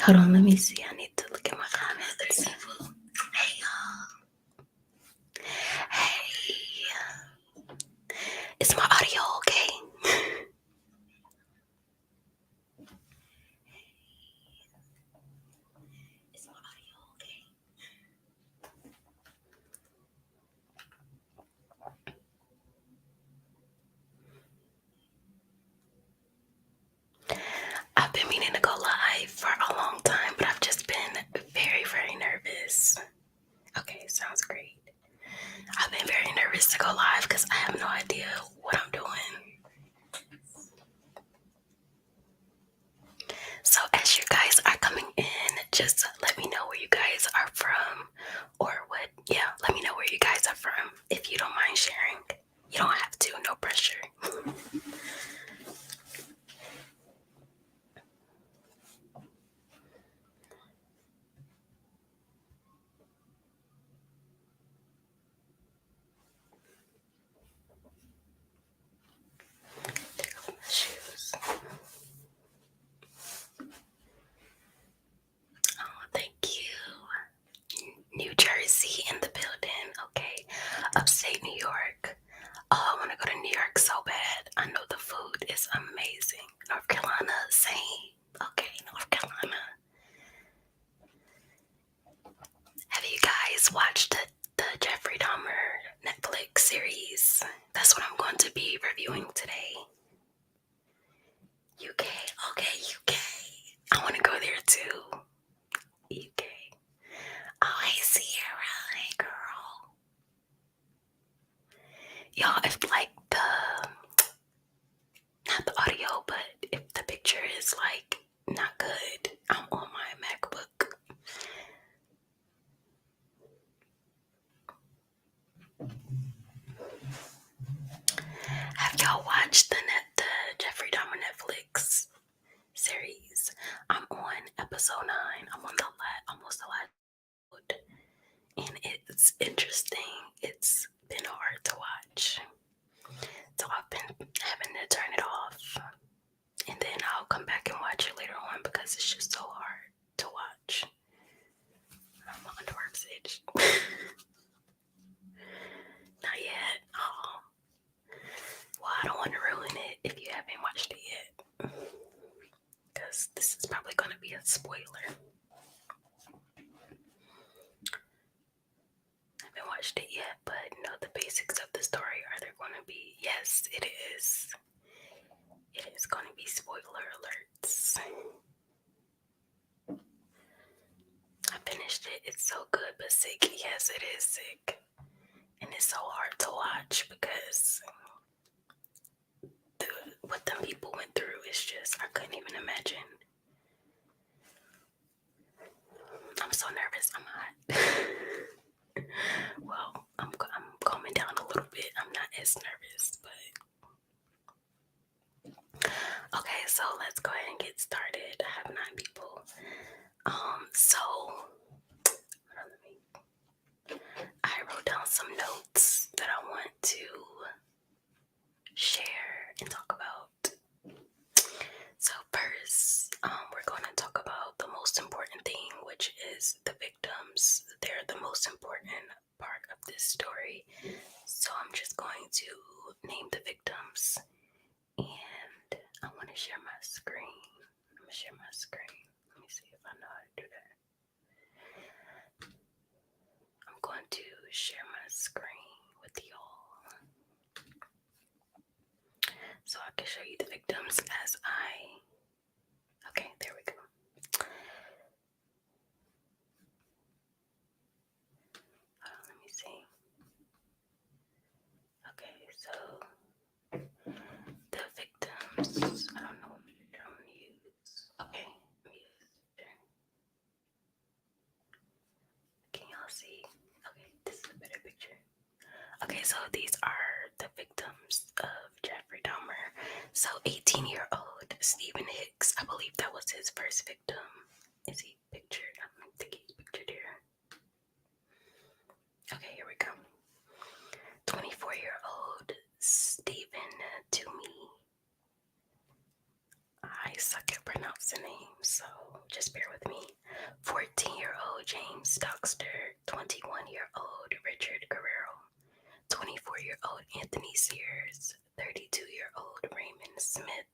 Hold on, let me see. I need to look at my comments. Hey, y'all. Hey. Is my audio okay? Is my audio okay? I've been meaning to go live for a long time, but I've just been very, very nervous. Okay, sounds great. I've been very nervous to go live because I have no idea what I'm doing. So as you guys are coming in, just let me know where you guys are from, or what, yeah, let me know where you guys are from if you don't mind sharing. You don't have to, no pressure. Take off my shoes. Oh, thank you. New Jersey in the building, okay. Upstate New York. Oh, I want to go to New York so bad. I know the food is amazing. North Carolina, same. Okay, North Carolina. Have you guys watched the Jeffrey Dahmer Netflix series? That's what I'm going to be reviewing today. UK, okay, UK. I want to go there too. UK. Oh, hey Sierra, hey girl. Y'all, if like not the audio, but if the picture is like not good, I'm on my MacBook. Have y'all watched the Jeffrey Dahmer Netflix series? I'm on episode 9. I'm on almost the last episode, and it's interesting. It's been hard to watch, so I've been having to turn it off, and then I'll come back and watch it later on because it's just so hard to watch. My underarms itch. Not yet. Oh. Well, I don't want to ruin it if you haven't watched it yet, because this is probably going to be a spoiler. I haven't watched it yet, but know the basics of the story. Are there going to be? Yes, it is. It is going to be spoiler alerts. I finished it. It's so good, but sick. Yes, it is sick. And it's so hard to watch because what them people went through is just, I couldn't even imagine. I'm so nervous. I'm hot. Well, I'm calming down a little bit. I'm not as nervous, but okay. So let's go ahead and get started. I have 9 people. So I wrote down some notes that I want to share and talk about. So first, we're going to talk about the most important thing, which is the victims. They're the most important part of this story. So I'm just going to name the victims, and I want to share my screen. I'm going to share my screen. Let me see if I know how to do that. I'm going to share my screen with y'all so I can show you the victims as okay, there we go. Let me see. Okay, so the victims, I don't know what I'm going to use. Okay, let me use it. Can y'all see? Okay, this is a better picture. Okay, so these are the victims of Jeffrey Dahmer. So 18-year-old Stephen Hicks, I believe that was his first victim. Is he pictured? I don't think he's pictured here. Okay, here we go. 24-year-old Stephen Toomey. suck at pronouncing names, so just bear with me. 14-year-old James Doxter, 21-year-old Richard Guerrero, 24-year-old Anthony Sears, 32-year-old Raymond Smith,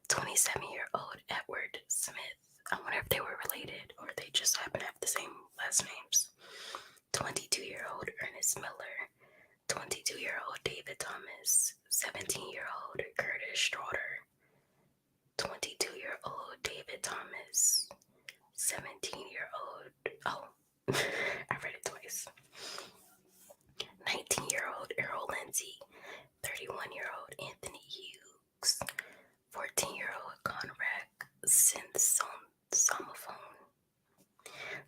27-year-old Edward Smith. I wonder if they were related or they just happen to have the same last names. 22-year-old Ernest Miller, 22-year-old David Thomas, 17-year-old Curtis Straughter, 22-year-old David Thomas, 17-year-old, I read it twice, 19-year-old Earl Lindsay, 31-year-old Anthony Hughes, 14-year-old Conrad Somophone,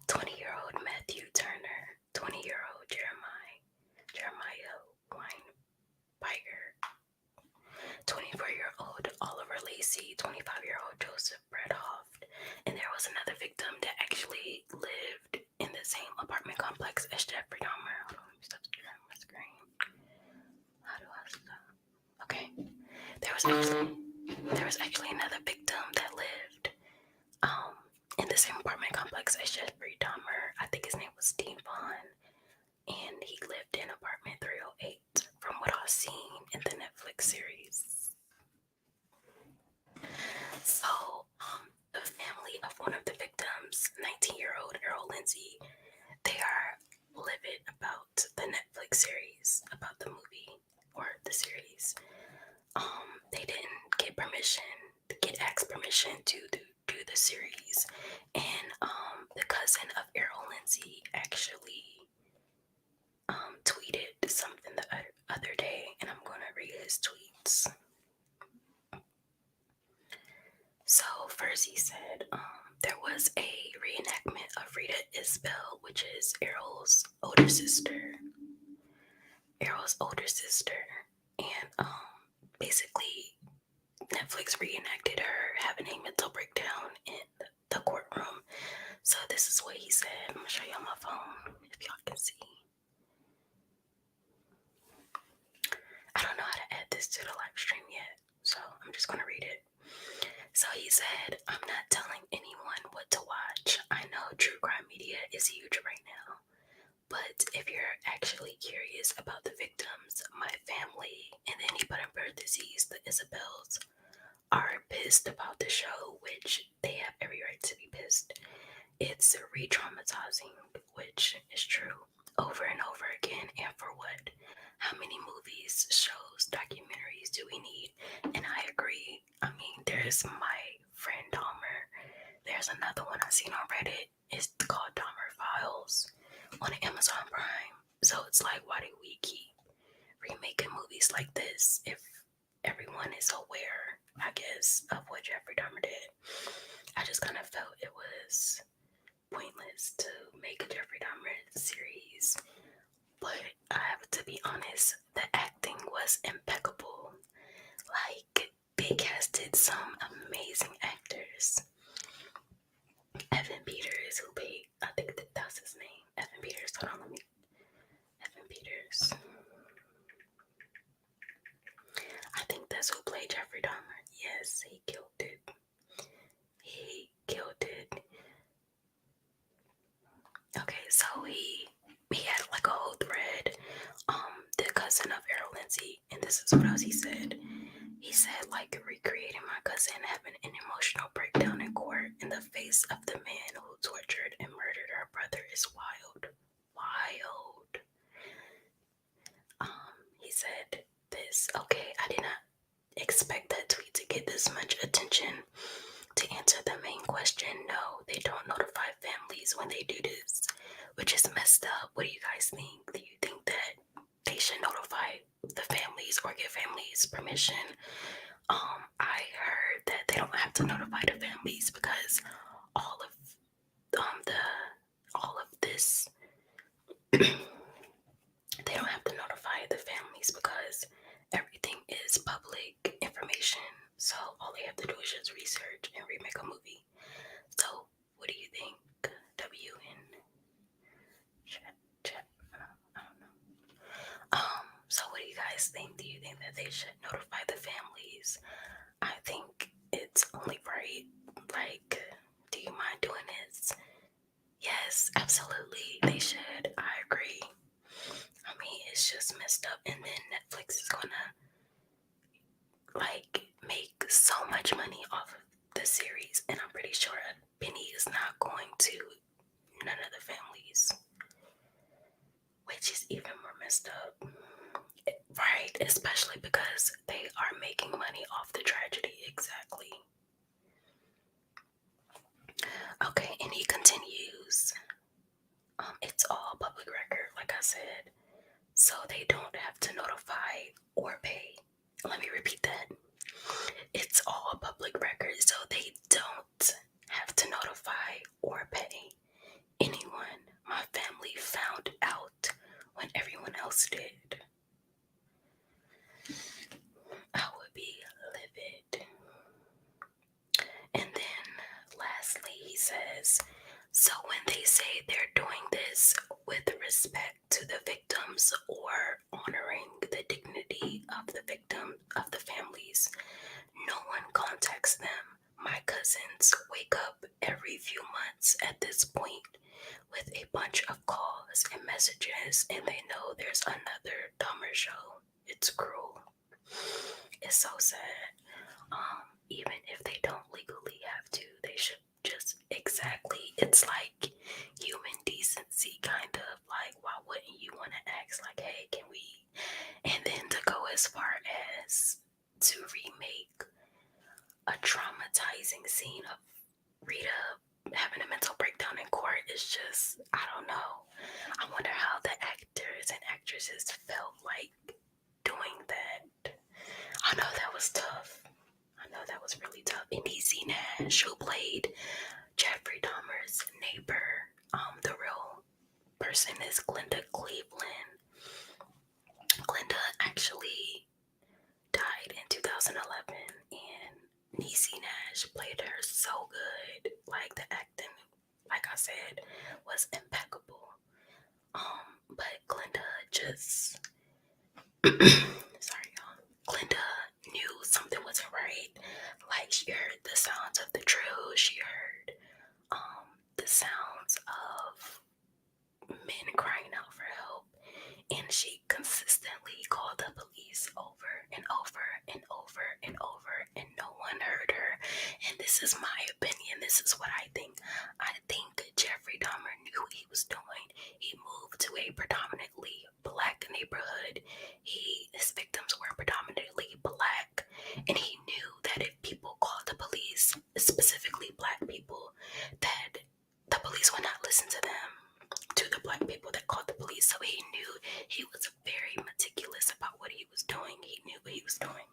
20-year-old Matthew Turner, 20-year-old Jeremiah Weinbiger, 24-year-old Oliver Lacey, 25-year-old Joseph Bradhoft, and there was another victim that actually lived in the same apartment complex as Jeffrey Dahmer. Hold on, let me stop sharing my screen. How do I stop? Okay. There was actually another victim that lived in the same apartment complex as Jeffrey Dahmer. I think his name was Dean Vaughn, and he lived in apartment 308 from what I've seen in the Netflix series. So, the family of one of the victims, 19-year-old Earl Lindsay, they are livid about the Netflix series, about the movie or the series. They didn't get asked permission to do the series, and the cousin of Earl Lindsay actually tweeted something the other day, and I'm gonna read his tweets. So first he said, there was a reenactment of Rita Isbell, which is Errol's older sister. And basically Netflix reenacted her having a mental breakdown in the courtroom. So this is what he said. I'm gonna show you on my phone if y'all can see. I don't know how to add this to the live stream yet, so I'm just gonna read it. So he said, I'm not telling anyone what to watch. I know true crime media is huge right now. But if you're actually curious about the victims, my family, and then he put in parentheses, the Isabels, are pissed about the show, which they have every right to be pissed. It's re-traumatizing, which is true, over and over again, and for what? How many movies, shows, documentaries do we need? And I agree. I mean, there's My Friend Dahmer. There's another one I seen on Reddit. It's called Dahmer Files on Amazon Prime. So it's like, why do we keep remaking movies like this if everyone is aware, I guess, of what Jeffrey Dahmer did? I just kind of felt it was pointless to make a Jeffrey Dahmer series. But I have to be honest, the acting was impeccable. Like, they casted some amazing actors. Evan Peters, who played, I think that's his name. Evan Peters, hold on, Evan Peters. I think that's who played Jeffrey Dahmer. Yes, he killed it. Okay, so he had like a whole thread. The cousin of Errol Lindsay, and this is what else he said. He said, like, recreating my cousin having an emotional breakdown in court in the face of the man who tortured and murdered her brother is wild. He said this. Okay, I did not expect that tweet to get this much attention. To answer the main question, no, they don't notify families when they do this, which is messed up. What do you guys think? Do you think that they should notify the families or give families permission? I heard that they don't have to notify the families because all of this they don't have to notify the families because everything is public information. So all they have to do is just research and remake a movie. So what do you think? W in chat. I don't know. So what do you guys think? Do you think that they should notify the families? I think it's only right Yes, absolutely. They should. I agree. I mean, it's just messed up. And then Netflix is gonna like make so much money off of the series, and I'm pretty sure a penny is not going to none of the families, which is even more messed up. Right, especially because they are making money off the tragedy. Exactly. Okay, and he continues. It's all public record, like I said, so they don't have to notify or pay. Let me repeat that. It's all public record, so they don't have to notify or pay anyone. My family found out when everyone else did. I would be livid. And then lastly, he says, so when they say they're doing this with respect to the victims or honoring the dignity of the victim of the families, no one contacts them. My cousins wake up every few months at this point with a bunch of calls and messages, and they know there's another Dahmer show. It's cruel. It's so sad. Even if they don't legally have to, they should just exactly. It's like human decency, kind of like, why wouldn't you want to ask, like, hey, can we? And then to go as far as to remake a traumatizing scene of Rita having a mental breakdown in court is just, I don't know. I wonder how the actors and actresses felt like doing that. I know that was tough. I know that was really tough. And Niecy Nash, who played Jeffrey Dahmer's neighbor, the real person is Glenda Cleveland. Glenda actually died in 2011, and Niecy Nash played her so good. Like, the acting, like I said, was impeccable. But Glenda just sorry, y'all. Glenda knew something wasn't right. Like, she heard the sounds of the drill. She heard the sounds of men crying out for help, and she consistently called the police over and over and over and over, and no one heard her. And this is my opinion. This is what I think. I think Jeffrey Dahmer knew what he was doing. He moved to a predominantly black neighborhood. His victims were predominantly black, and he knew that if people called the police, specifically black people, that the police would not listen to them, to the black people that called the police. So he knew. He was very meticulous about what he was doing. He knew what he was doing.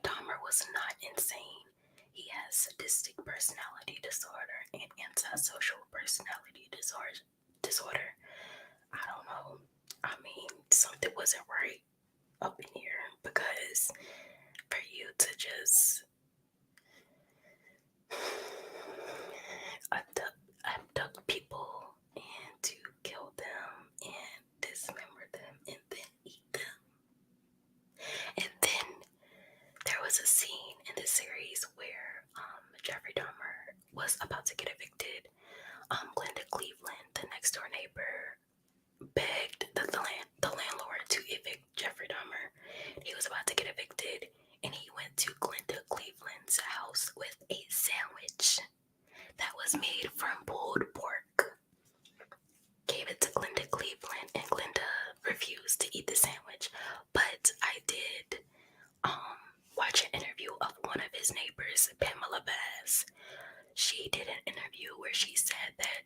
Dahmer was not insane. He has sadistic personality disorder and antisocial personality disorder. I don't know. I mean, something wasn't right up in here, because for you to just abduct people and to kill them and dismember them and then eat them. And then there was a scene in the series where Jeffrey Dahmer was about to get evicted. Glenda Cleveland, the next door neighbor, begged the landlord to evict Jeffrey Dahmer. He was about to get evicted, and he went to Glenda Cleveland's house with a sandwich that was made from pulled pork. Gave it to Glenda Cleveland, and Glenda refused to eat the sandwich. But I did watch an interview of one of his neighbors, Pamela Bass. She did an interview where she said that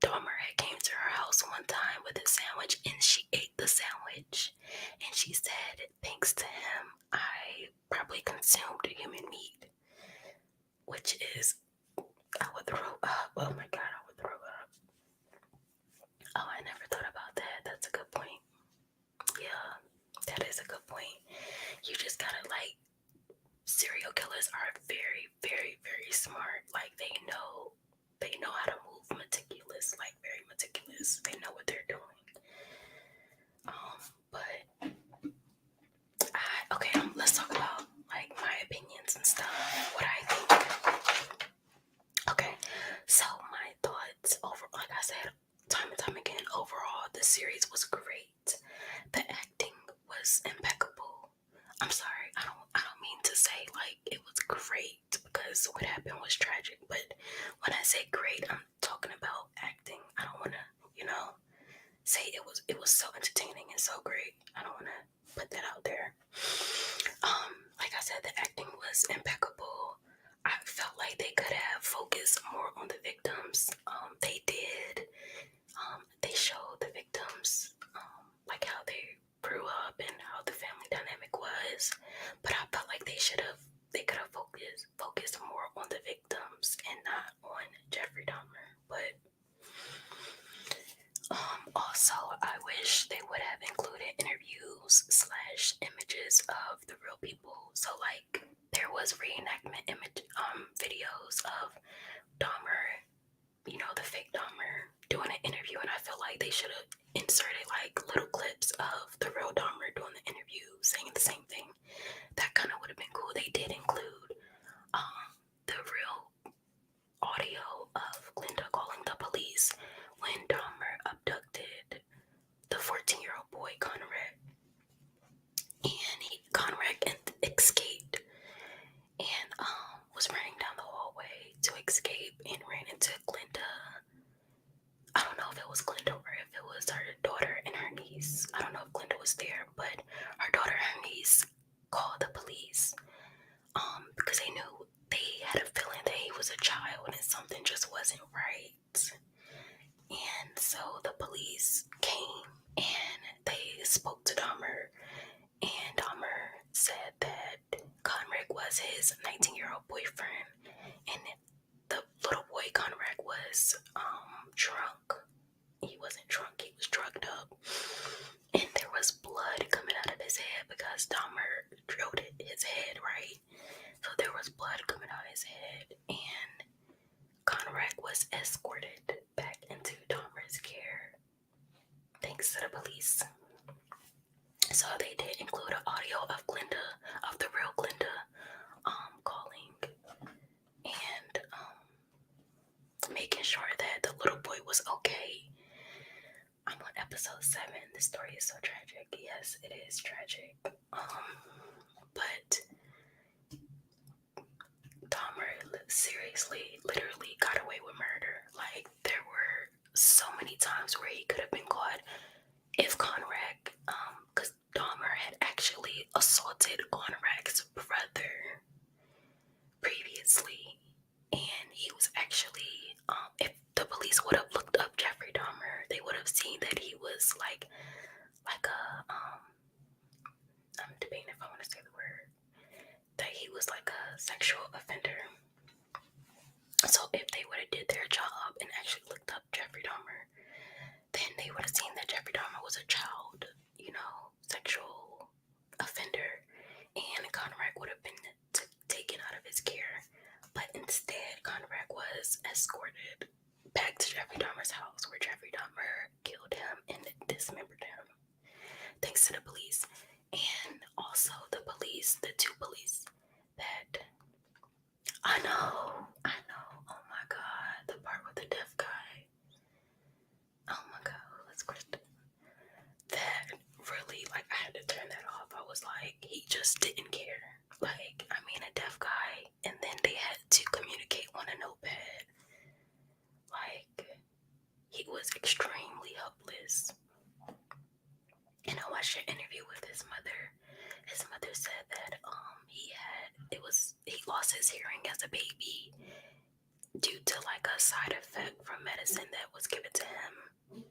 Dahmer had came to her house one time with a sandwich, and she ate the sandwich. And she said, thanks to him, I probably consumed human meat, which is, I would throw up. Oh my God, I would throw up. Oh, I never thought about that. That's a good point. Yeah, that is a good point. You just gotta, like, serial killers are very, very, very smart. Like, they know how to move meticulous, like very meticulous. They know what they're doing. But let's talk about like my opinions and stuff, what I think. Okay, so my thought because what happened was tragic. But when I say great, I'm talking about acting. I don't want to, say it was so entertaining and so great. I don't want to put that out there. Like I said, the acting was impeccable. I felt like they could have focused more on the victims. They did. They showed the victims, like how they grew up and how the family dynamic was. But I felt like they could have focused more on the victims and not on Jeffrey Dahmer. But also, I wish they would have included interviews / images of the real people. So, like, there was reenactment videos of Dahmer, the fake Dahmer, doing an interview, and I feel like they should have inserted like little clips of the real Dahmer doing the interview, saying the same thing. That kind of would have been cool. They did include the real audio of Glenda calling the police when Dahmer abducted the 14-year-old boy Conrad, and Conrad escaped and was running down the hallway to escape and ran into Glenda. I don't know if it was Glenda or if it was her daughter and her niece. I don't know if Glenda was there, but her daughter and her niece called the police because they had a feeling that he was a child and something just wasn't right. And so the police came and they spoke to Dahmer, and Dahmer said that Conrad was his 19-year-old boyfriend, and the little boy Conrad was drunk. He wasn't drunk, he was drugged up. And there was blood coming out of his head because Dahmer drilled his head, right? So there was blood coming out of his head, and Conrad was escorted back into Dahmer's care thanks to the police. So they did include an audio of Glenda, of the real Glenda, calling and making sure that the little boy was okay. I'm on episode 7. This story is so tragic. Yes, it is tragic. But Dahmer seriously, literally got away with murder. Like, there were so many times where he could have been caught if Conrad, because Dahmer had actually assaulted Conrad's brother previously, and he was actually, if the police would have looked up Jeffrey Dahmer, they would have seen that he was like a, I'm debating if I want to say the word, that he was like a sexual offender. So if they would have did their job and actually looked up Jeffrey Dahmer, then they would have seen that Jeffrey Dahmer was a child, sexual offender, and Conrad would have been taken out of his care. But instead, Conrad was escorted back to Jeffrey Dahmer's house, where Jeffrey Dahmer killed him and dismembered him, thanks to the police. And also the two police that I know, oh my god, the part with the deaf guy. Oh my god, let's question that. Really, like, I had to turn that off. I was like, he just didn't care. Like, I mean, a deaf guy, and then they had to communicate on a notepad. Like, he was extremely helpless. And I watched an interview with his mother. His mother said that he lost his hearing as a baby due to like a side effect from medicine that was given to him.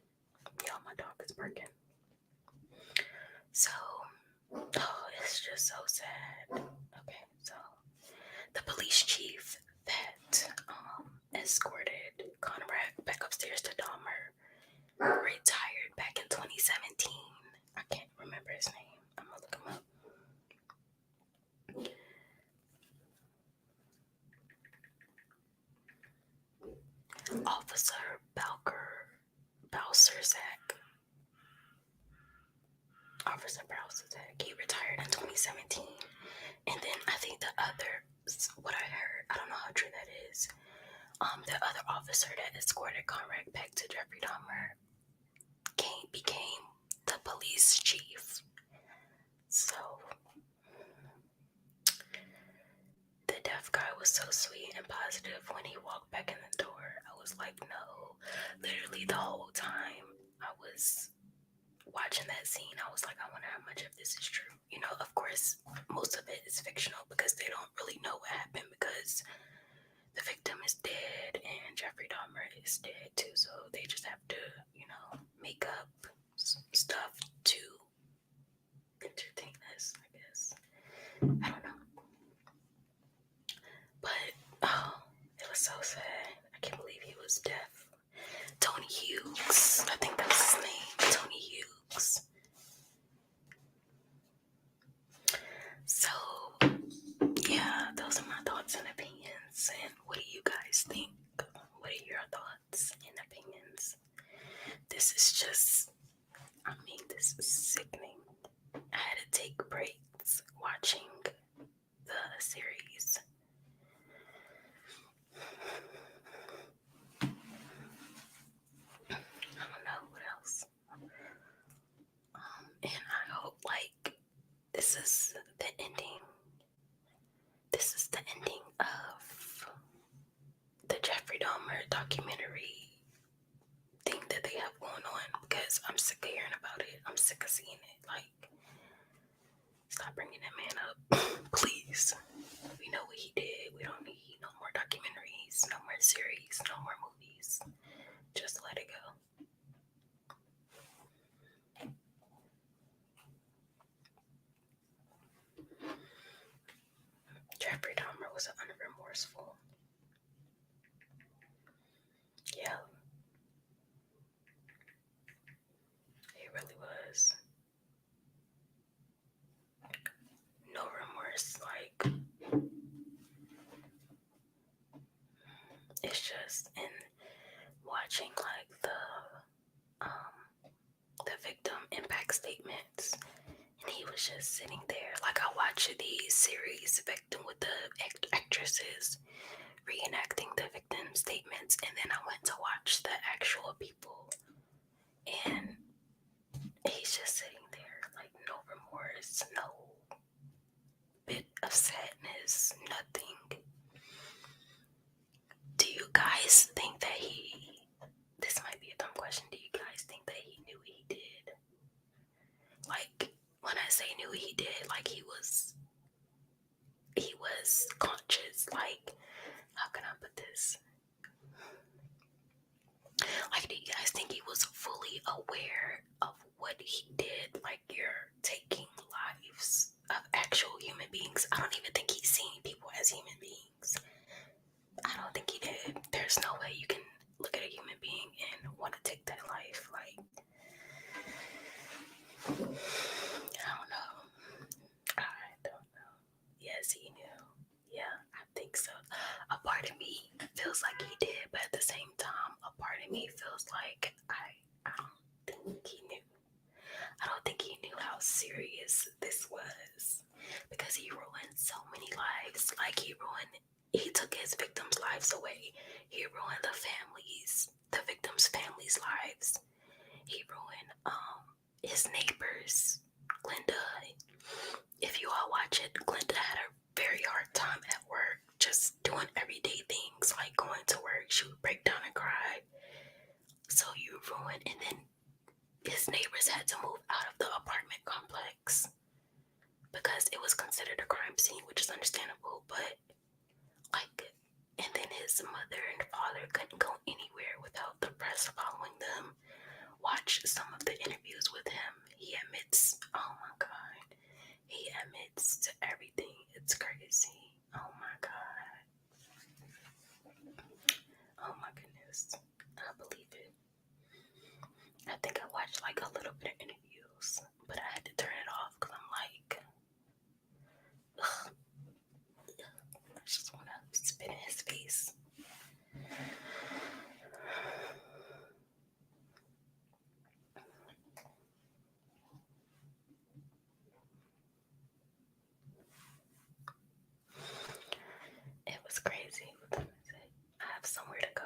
Y'all, my dog is barking. So, it's just so sad. Okay, so the police chief that escorted Conrad back upstairs to Dahmer retired back in 2017. I can't remember his name. I'm gonna look him up. Officer Bowserzak. Officer Bowserzak. He retired in 2017. And then I think what I heard, I don't know how true that is. The other officer that escorted Conrad back to Jeffrey Dahmer became the police chief. So the deaf guy was so sweet and positive when he walked back in the door. I was like, no. Literally the whole time I was watching that scene, I was like, I wonder how much of this is true. You know, of course, most of it is fictional because they don't really know what happened because the victim is dead and Jeffrey Dahmer is dead too. So they just have to, you know, make up stuff to entertain us, I guess. I don't know. But, oh, it was so sad. I can't believe he was deaf. Tony Hughes. I think that was his name. Tony Hughes. So, yeah, those are my thoughts and opinions. And what do you guys think? What are your thoughts and opinions? This is just, this is sickening. I had to take breaks watching the series. I don't know what else. And I hope, this is the ending. This is the ending of the Jeffrey Dahmer documentary thing that they have going on because I'm sick of hearing about it. I'm sick of seeing it. Stop bringing that man up, please. We know what he did. We don't need no more documentaries, no more series, no more movies. Just let it go. Jeffrey Dahmer was unremorseful. Yeah. He really was. No remorse. It's just in watching the victim impact statements, and he was just sitting there. I watched these series, Victim, with the actresses reenacting the victim statements, and then I went to watch the actual people, and he's just sitting there, no remorse, no bit of sadness, nothing. Do you guys think that this might be a dumb question, do you guys think that he knew what he did? When I say knew what he did, he was conscious, how can I put this? Do you guys think he was fully aware of what he did? You're taking lives of actual human beings. I don't even think he's seeing people as human beings. I don't think he did. There's no way you can look at a human being and want to take that life. I don't know. I don't know. Yes, he knew. Yeah, I think so. A part of me feels like he did, but at the same time, a part of me feels like I don't think he knew. I don't think he knew how serious this was because he ruined so many lives. He took his victims' lives away. He ruined the victims' families' lives. He ruined his neighbors. Glenda, if you all watch it, Glenda had a very hard time at work, just doing everyday things like going to work. She would break down and cry. So you ruined, and then his neighbors had to move out of the apartment complex because it was considered a crime scene, which is understandable, but and then his mother and father couldn't go anywhere without the press following them. Watch some of the interviews with him. He admits, oh my God, he admits to everything. It's crazy. Oh my God. Oh my goodness. I believe it. I think I watched a little bit of interviews, but I had to turn it off because I'm ugh. I just want to spit in his face. It was crazy. I have somewhere to go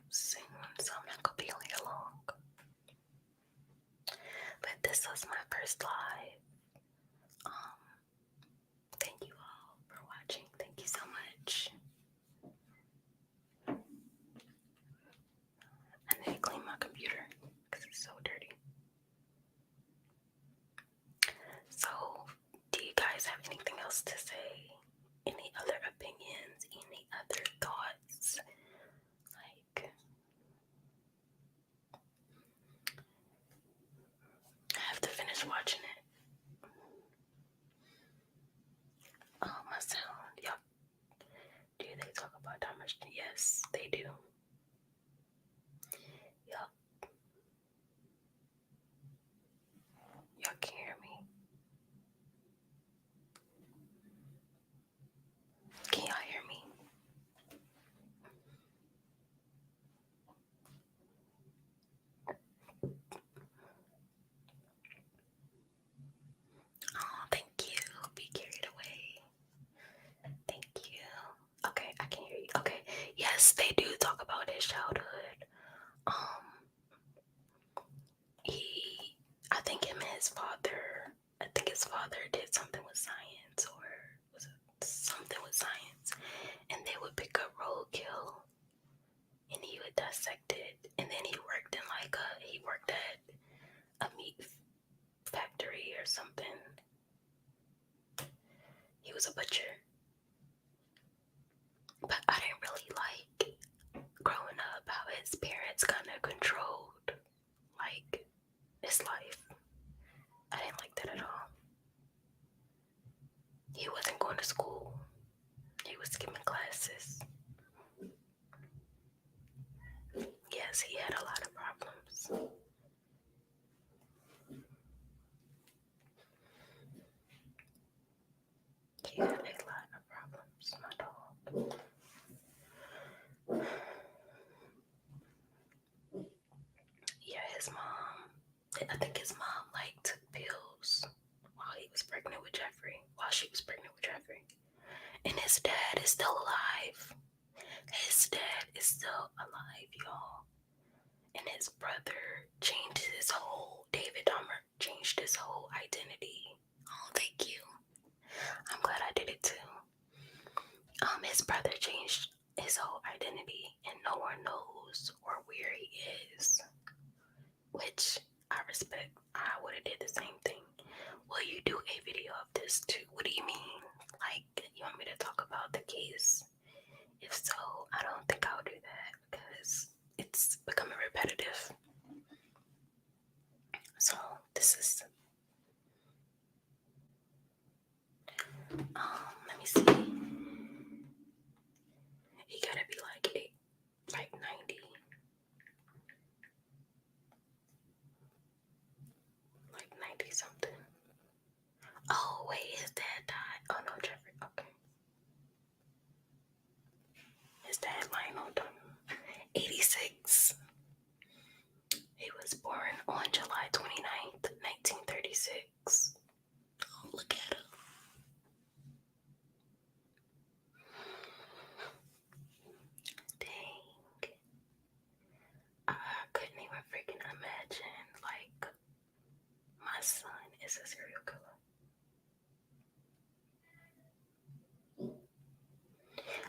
soon, so I'm not going to be on here long. But this was my first live. Thank you all for watching. Thank you so Dahmer. Yes, they do. Yup. Y'all can hear me. Can y'all hear me? Oh, thank you. Be carried away. Thank you. Okay, I can hear you. Okay. Yes, they do talk about his childhood. He, I think him and his father, I think his father did something with science, or was it something with science, and they would pick up roadkill and he would dissect it, and then he worked in he worked at a meat factory or something. He was a butcher. But I didn't really like growing up how his parents kind of controlled like his life. I didn't like that at all. He wasn't going to school. He was skipping classes. Yes, he had a lot of problems. He had a lot of problems, my dog. Yeah, his mom, I think his mom took pills while he was pregnant with Jeffrey, while she was pregnant with Jeffrey. And his dad is still alive. His dad is still alive, y'all. And his brother changed his whole, David Dahmer changed his whole identity. Oh, thank you. I'm glad I did it too. His brother changed his whole identity and no one knows or where he is. Which I respect. I would have did the same thing. Will you do a video of this too? What do you mean? You want me to talk about the case? If so, I don't think I'll do that because it's becoming repetitive. So this is let me see. He gotta be like 90. Like 90 something. Oh wait, his dad died. Oh no, Jeffrey. Okay. His dad Lionel Dahmer. 86. He was born on July 29th, 1936. Oh, look at him. Dang. I couldn't even freaking imagine, my son is a serial killer.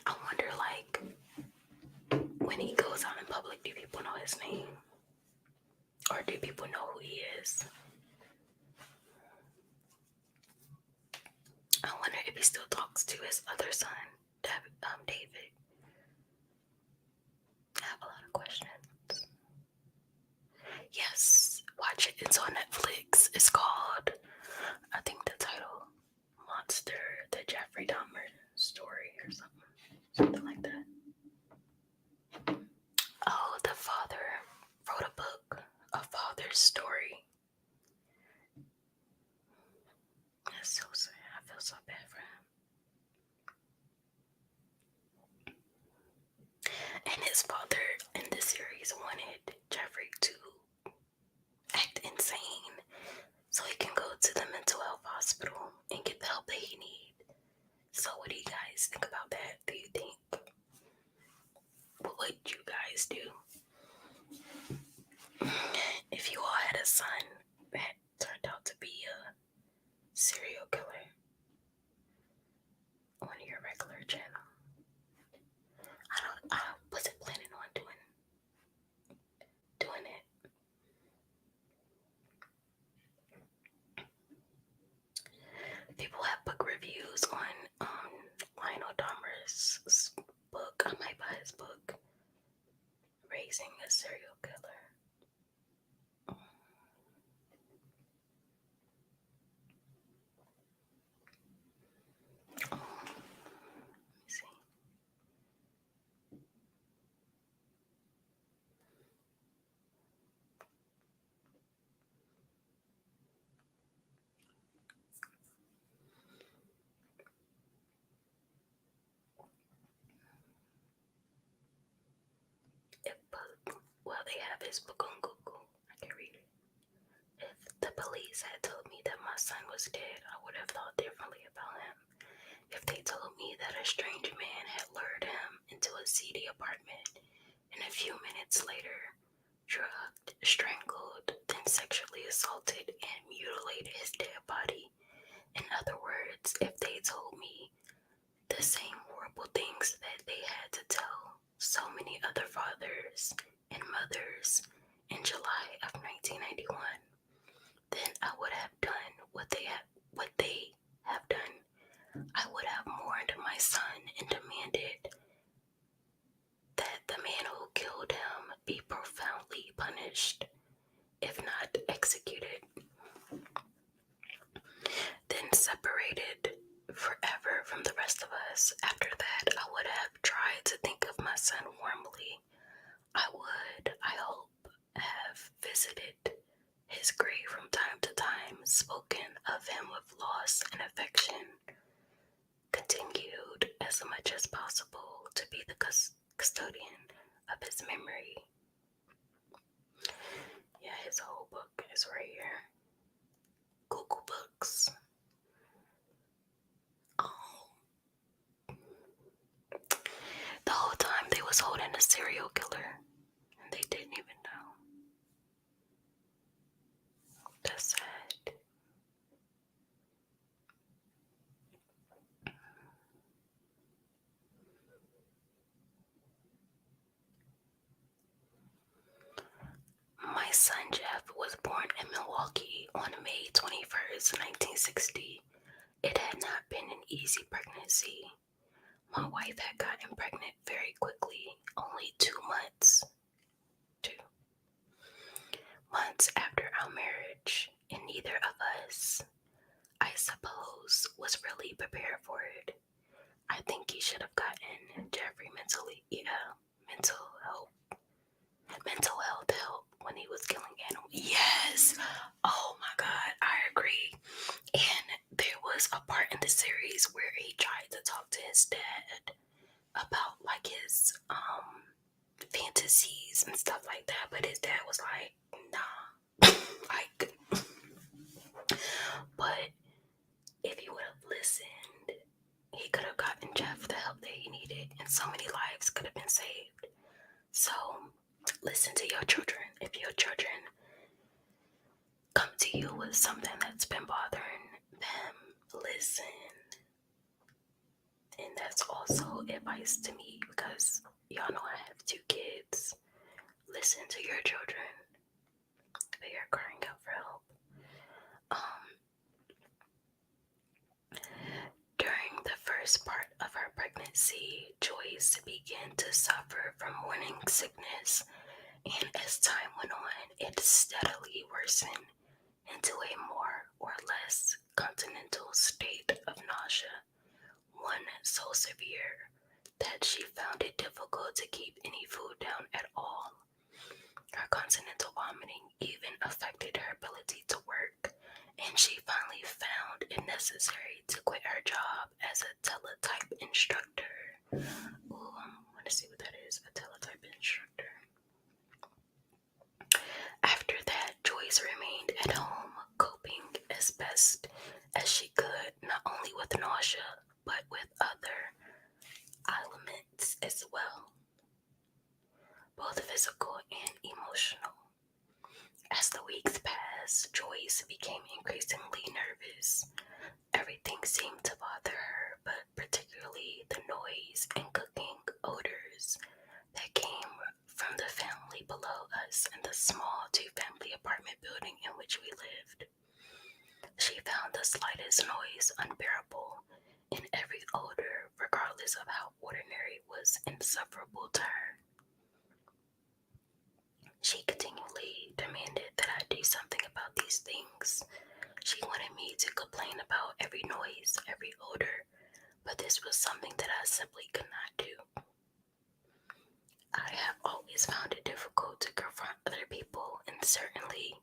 I wonder, when he goes out in public, do people know his name? Or do people know who he is? I wonder if he still talks to his other son, David. I have a lot of questions. Yes, watch it. It's on Netflix. It's called, I think the title, Monster, the Jeffrey Dahmer story or something like that. Oh, the father wrote a book, A Father's Story. That's so sad. I feel so bad for him. And his father in this series wanted Jeffrey to act insane so he can go to the mental health hospital and get the help that he needs. So what do you guys think about that? Do you think, what would you guys do if you all had a son that turned out to be a serial killer on your regular channel? I wasn't planning on doing it. People have book reviews on Lionel Dahmer's book. I might buy his book, Raising a Serial Killer. Let me see. they have his book on Google. I can read it. If the police had told me that my son was dead, I would have thought differently about him. If they told me that a strange man had lured him into a seedy apartment and a few minutes later drugged, strangled, then sexually assaulted and mutilated his dead body. In other words, if they told me the same horrible things that they had to tell so many other fathers and mothers in July of 1991, then I would have done what they have done. I would have mourned my son and demanded that the man who killed him be profoundly punished, if not executed, then separated forever from the rest of us. After that, I would have tried to think of my son warmly. I would, I hope, have visited his grave from time to time, spoken of him with loss and affection, continued as much as possible to be the custodian of his memory. Yeah, his whole book is right here. Google Books. The whole time they was holding a serial killer, and they didn't even know. That's sad. My son Jeff was born in Milwaukee on May 21st, 1960. It had not been an easy pregnancy. My wife had gotten pregnant very quickly, only 2 months after our marriage, and neither of us, I suppose, was really prepared for it. I think he should have gotten Jeffrey mental health help when he was killing animals. Yes! Oh my god, I agree. And there was a part in the series where he tried to talk to his dad about like his fantasies and stuff like that, but his dad was like, nah. Like, but if he would have listened, he could have gotten Jeff the help that he needed, and so many lives could have been saved. So listen to your children. If your children come to you with something that's been bothering them, listen. And that's also advice to me, because y'all know I have 2 kids. Listen to your children. They are crying out for help. During the first part of her pregnancy, Joyce began to suffer from morning sickness, and as time went on, it steadily worsened into a more or less continental state of nausea, one so severe that she found it difficult to keep any food down at all. Her continental vomiting even affected her ability to work, and she finally found it necessary to quit her job as a teletype instructor. Ooh, I want to see what that is, a teletype instructor. After that, Joyce remained at home, coping as best as she could, not only with nausea, but with other ailments as well, both physical and emotional. As the weeks passed, Joyce became increasingly nervous. Everything seemed to bother her, but particularly the noise and cooking odors that came from the family below us in the small 2-family apartment building in which we lived. She found the slightest noise unbearable, and every odor, regardless of how ordinary, was insufferable to her. She continually demanded that I do something about these things. She wanted me to complain about every noise, every odor, but this was something that I simply could not do. I have always found it difficult to confront other people, and certainly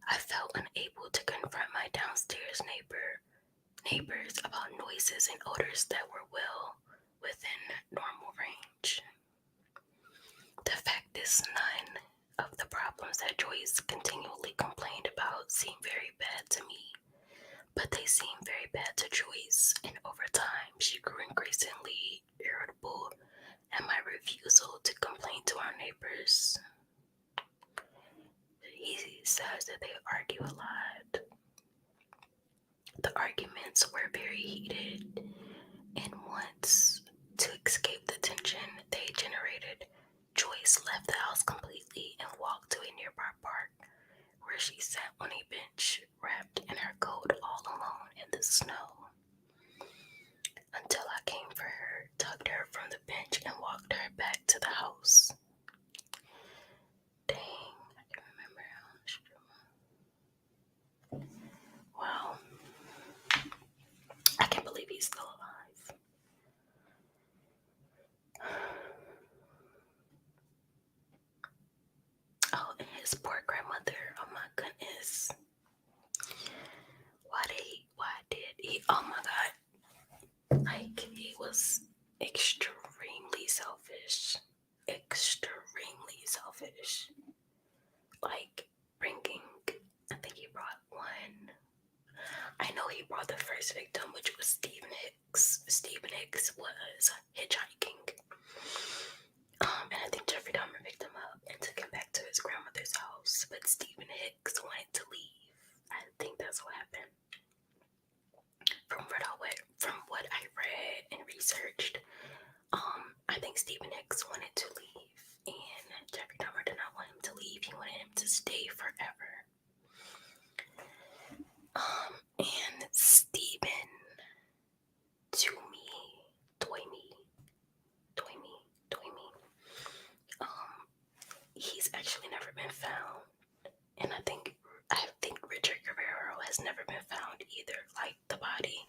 I felt unable to confront my downstairs neighbors about noises and odors that were well within normal range. The fact is, none of always continually complained about seemed very bad to me, but they seemed very bad to Joyce, and over time she grew increasingly irritable at my refusal to complain to our neighbors. He says that they argue a lot. The arguments were very heated, and once, to escape the tension they generated, Joyce left the house completely and walked to a nearby park where she sat on a bench wrapped in her coat all alone in the snow. Until I came for her, tugged her from the bench, and walked her back to the house. Dang, I can remember how. Wow. I can't believe he's still alive. Oh, and his poor grandmother. Oh my goodness. Why did he? Oh my God. Like, he was extremely selfish. Extremely selfish. Like, I think he brought one. I know he brought the first victim, which was Stephen Hicks. Stephen Hicks was hitchhiking. And I think Jeffrey Dahmer picked him up and took him back to his grandmother's house. But Stephen Hicks wanted to leave. I think that's what happened. From what I read and researched, I think Stephen Hicks wanted to leave, and Jeffrey Dahmer did not want him to leave. He wanted him to stay forever. And Stephen, he's actually never been found, and I think Richard Guerrero has never been found either. Like, the body.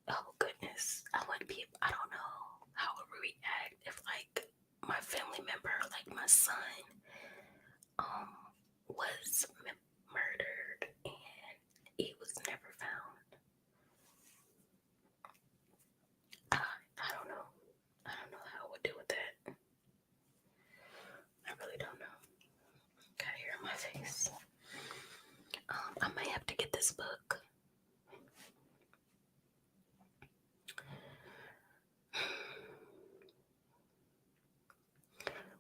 Oh goodness, I don't know how I would react if, like, my family member, like my son, was murdered and he was never found. I don't know. I don't know how I would deal with that. I really don't know. Got hair on my face. I might have to get this book.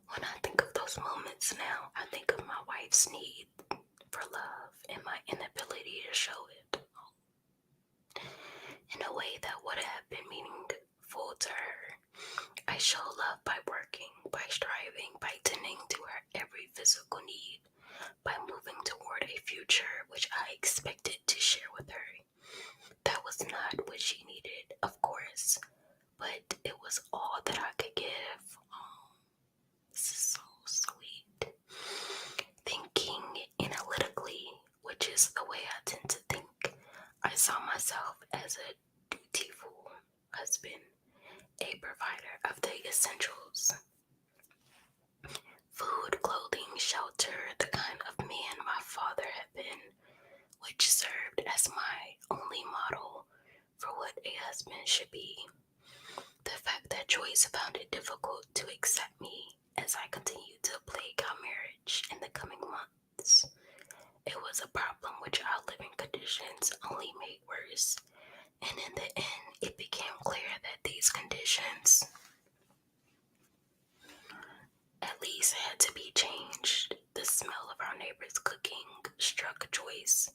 When I think of those moments now, I think of my wife's need for love and my inability to show it in a way that would have been meaningful to her. I show love by working, by striving, by tending to her every physical need, by moving toward a future which I expected to share with her. That was not what she needed, of course, but it was all that I could give. Oh, this is so sweet. Thinking analytically, which is the way I tend to think, I saw myself as a dutiful husband, a provider of the essentials. Food, clothing, shelter, the kind of man my father had been, which served as my only model for what a husband should be. The fact that Joyce found it difficult to accept me as I continued to plague our marriage in the coming months. It was a problem which our living conditions only made worse, and in the end, it became clear that these conditions at least had to be changed. The smell of our neighbor's cooking struck Joyce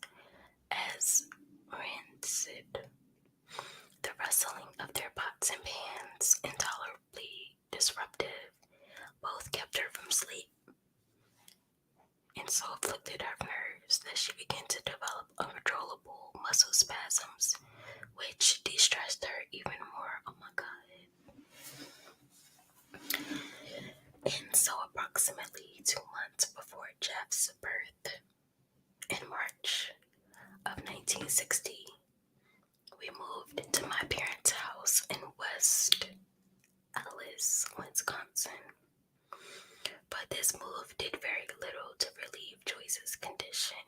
as rancid. The rustling of their pots and pans, intolerably disruptive, both kept her from sleep, and so afflicted her nerves that she began to develop uncontrollable muscle spasms, which distressed her even more. Oh my God. And so approximately 2 months before Jeff's birth, in March of 1960, we moved to my parents' house in West Allis, Wisconsin. But this move did very little to relieve Joyce's condition.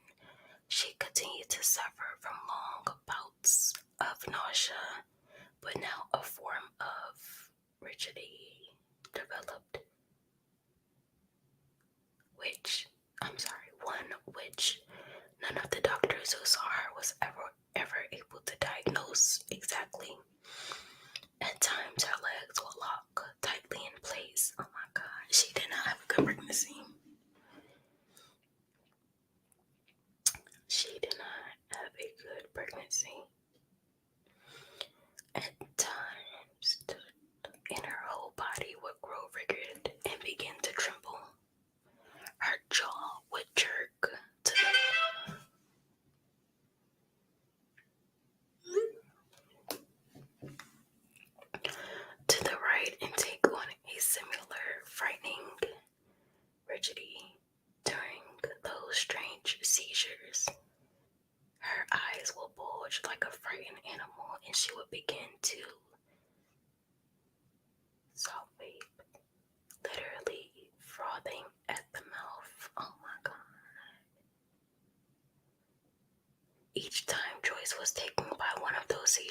She continued to suffer from long bouts of nausea, but now a form of rigidity developed, one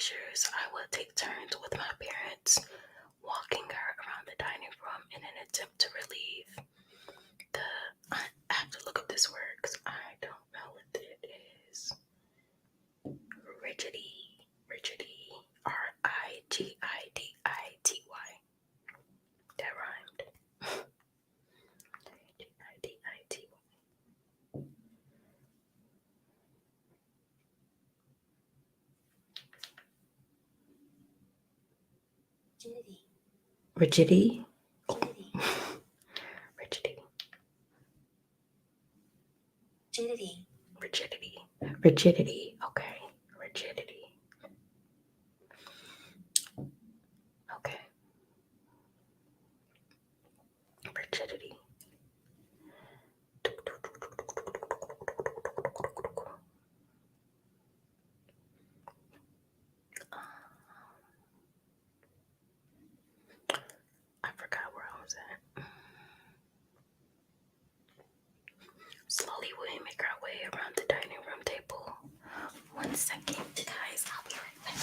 seizures, I would take turns with my parents walking her around the dining room in an attempt to relieve the, I have to look up this word because I don't know what it is. Rigidity, Rigidity. That rhymed. Rigidity. Rigidity. Rigidity. Okay. Rigidity. Okay. Rigidity. I forgot where I was at. Slowly we make our way around the dining room table. 1 second, guys. I'll be right back.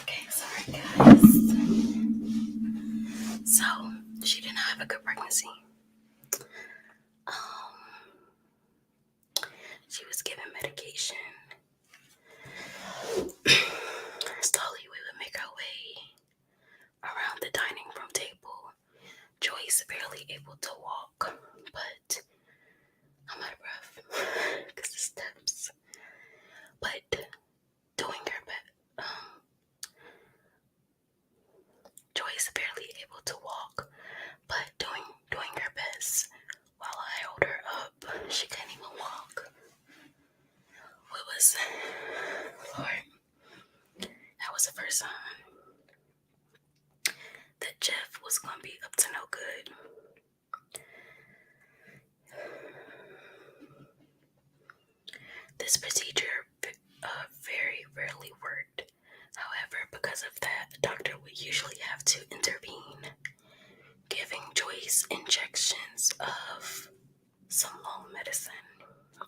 Okay, sorry guys. So, she did not have a good pregnancy. She was given medication. Slowly we would make our way around the dining room table. Joyce barely able to walk, but I'm out of breath because the steps. But doing her best. Joyce barely able to walk, but doing her best. While I held her up, she couldn't even walk. What was, Lord, that was the first time that Jeff was gonna be up to no good. This procedure very rarely worked. However, because of that, the doctor would usually have to intervene, giving Joyce injections of some long medicine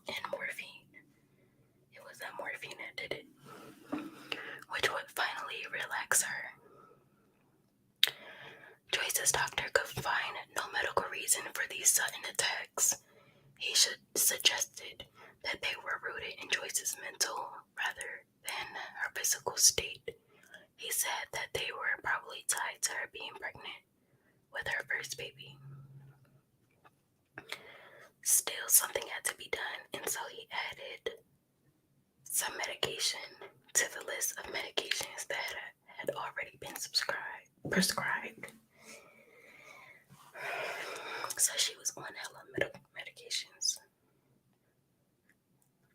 and morphine. It was that morphine that did it, which would finally relax her. Joyce's doctor could find no medical reason for these sudden attacks. He suggested that they were rooted in Joyce's mental rather than her physical state. He said that they were probably tied to her being pregnant with her first baby. Still, something had to be done, and so he added some medication to the list of medications that had already been prescribed. So she was on hella medications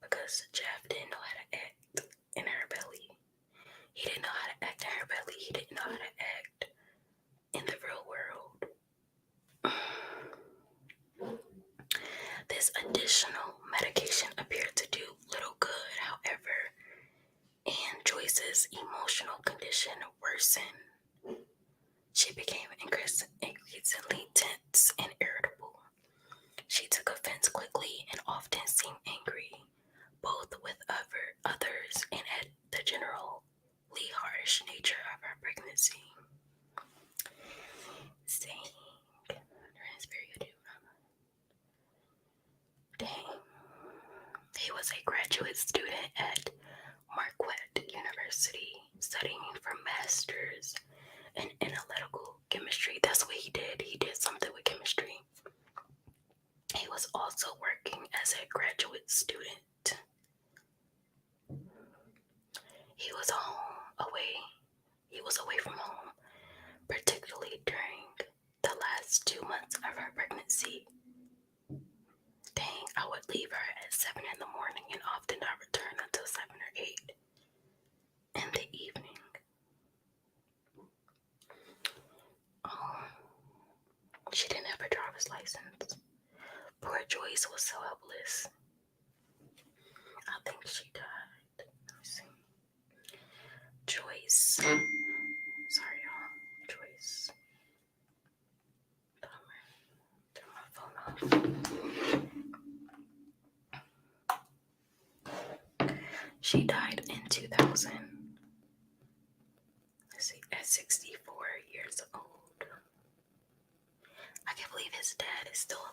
because Jeff didn't know how to act in her belly. He didn't know how to act in her belly. He didn't know how to act in the real world. This additional medication appeared to do little good, however, and Joyce's emotional condition worsened. She became increasingly tense and irritable. She took offense quickly and often seemed angry, both with others and at the generally harsh nature of her pregnancy. Dang. He was a graduate student at Marquette University studying for masters in analytical chemistry. That's what he did. He did something with chemistry. He was also working as a graduate student. He was away from home, particularly during the last 2 months of her pregnancy. Dang, I would leave her at 7 in the morning and often not return until 7 or 8 in the evening. She didn't have a driver's license. Poor Joyce was so helpless. I think she died. Let me see. Joyce. Sorry, y'all. Joyce. Turn my phone off. She died in 2000. Let's see, at 64 years old. I can't believe his dad is still alive.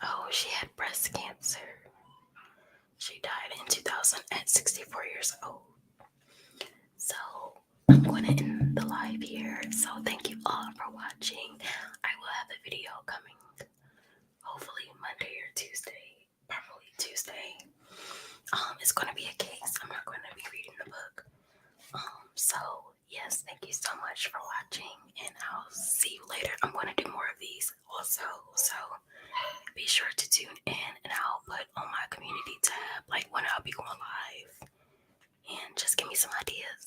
Oh, she had breast cancer. She died in 2000 at 64 years old. So I'm going to end the live here. So thank you all for watching. I will have a video coming hopefully Monday or Tuesday. Probably Tuesday. It's going to be a case. I'm not going to be reading the book. So yes, thank you so much for watching, and I'll see you later. I'm going to do more of these also. So be sure to tune in, and I'll put on my community tab like when I'll be going live, and just give me some ideas.